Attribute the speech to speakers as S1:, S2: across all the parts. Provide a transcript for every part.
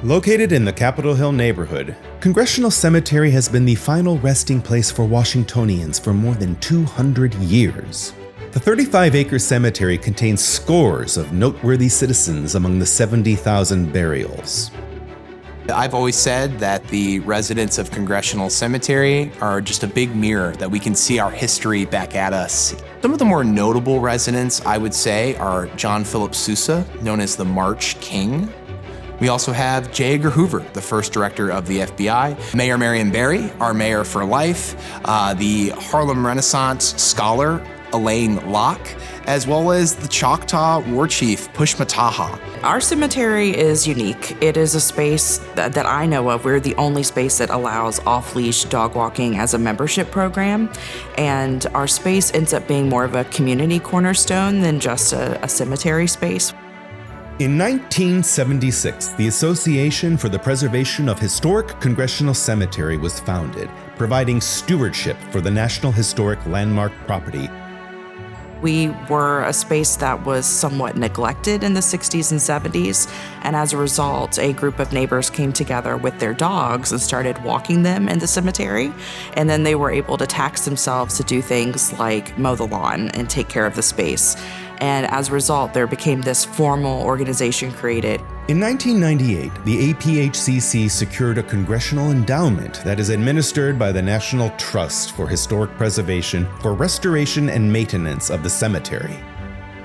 S1: Located in the Capitol Hill neighborhood, Congressional Cemetery has been the final resting place for Washingtonians for more than 200 years. The 35-acre cemetery contains scores of noteworthy citizens among the 70,000 burials.
S2: I've always said that the residents of Congressional Cemetery are just a big mirror that we can see our history back at us. Some of the more notable residents, I would say, are John Philip Sousa, known as the March King. We also have J. Edgar Hoover, the first director of the FBI, Mayor Marion Barry, our mayor for life, the Harlem Renaissance scholar, Elaine Locke, as well as the Choctaw war chief, Pushmataha.
S3: Our cemetery is unique. It is a space that I know of. We're the only space that allows off-leash dog walking as a membership program. And our space ends up being more of a community cornerstone than just a cemetery space.
S1: In 1976, the Association for the Preservation of Historic Congressional Cemetery was founded, providing stewardship for the National Historic Landmark property.
S3: We were a space that was somewhat neglected in the 60s and 70s, and as a result, a group of neighbors came together with their dogs and started walking them in the cemetery, and then they were able to tax themselves to do things like mow the lawn and take care of the space. And as a result, there became this formal organization created.
S1: In 1998, the APHCC secured a congressional endowment that is administered by the National Trust for Historic Preservation for restoration and maintenance of the cemetery.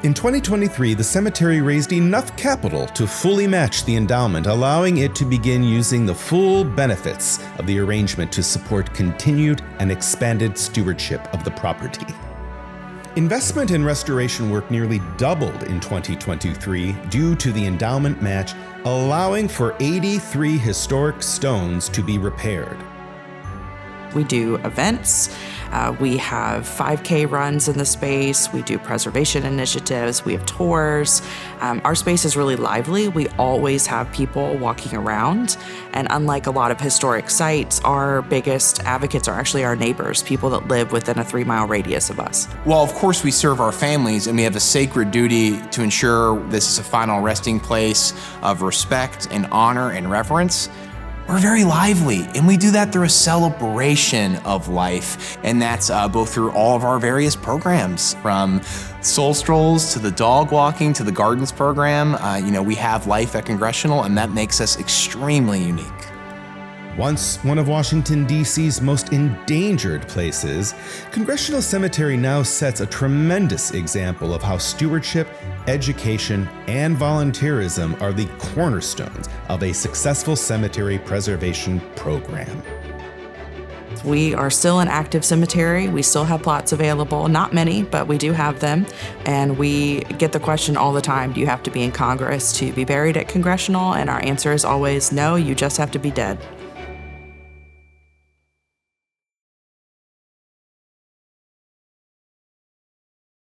S1: In 2023, the cemetery raised enough capital to fully match the endowment, allowing it to begin using the full benefits of the arrangement to support continued and expanded stewardship of the property. Investment in restoration work nearly doubled in 2023 due to the endowment match, allowing for 83 historic stones to be repaired.
S3: We do events. We have 5K runs in the space. We do preservation initiatives. We have tours. Our space is really lively. We always have people walking around. And unlike a lot of historic sites, our biggest advocates are actually our neighbors, people that live within a 3-mile radius of us.
S2: Well, of course, we serve our families, and we have a sacred duty to ensure this is a final resting place of respect and honor and reverence. We're very lively, and we do that through a celebration of life, and that's both through all of our various programs, from soul strolls to the dog walking to the gardens program. We have life at Congressional, and that makes us extremely unique.
S1: Once one of Washington, D.C.'s most endangered places, Congressional Cemetery now sets a tremendous example of how stewardship, education, and volunteerism are the cornerstones of a successful cemetery preservation program.
S3: We are still an active cemetery. We still have plots available. Not many, but we do have them. And we get the question all the time, do you have to be in Congress to be buried at Congressional? And our answer is always, no, you just have to be dead.